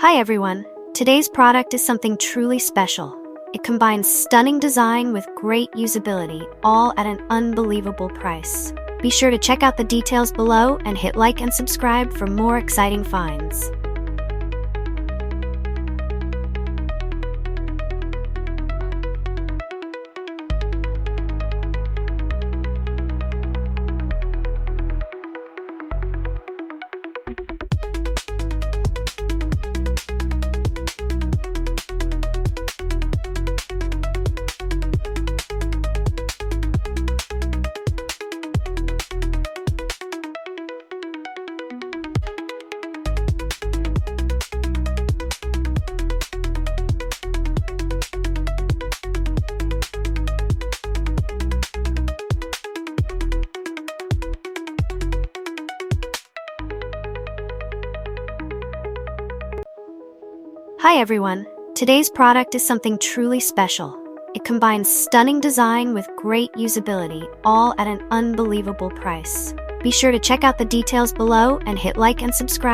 Hi everyone, today's product is something truly special. It combines stunning design with great usability, all at an unbelievable price. Be sure to check out the details below and hit like and subscribe for more exciting finds. Hi everyone, today's product is something truly special. It combines stunning design with great usability, all at an unbelievable price. Be sure to check out the details below and hit like and subscribe.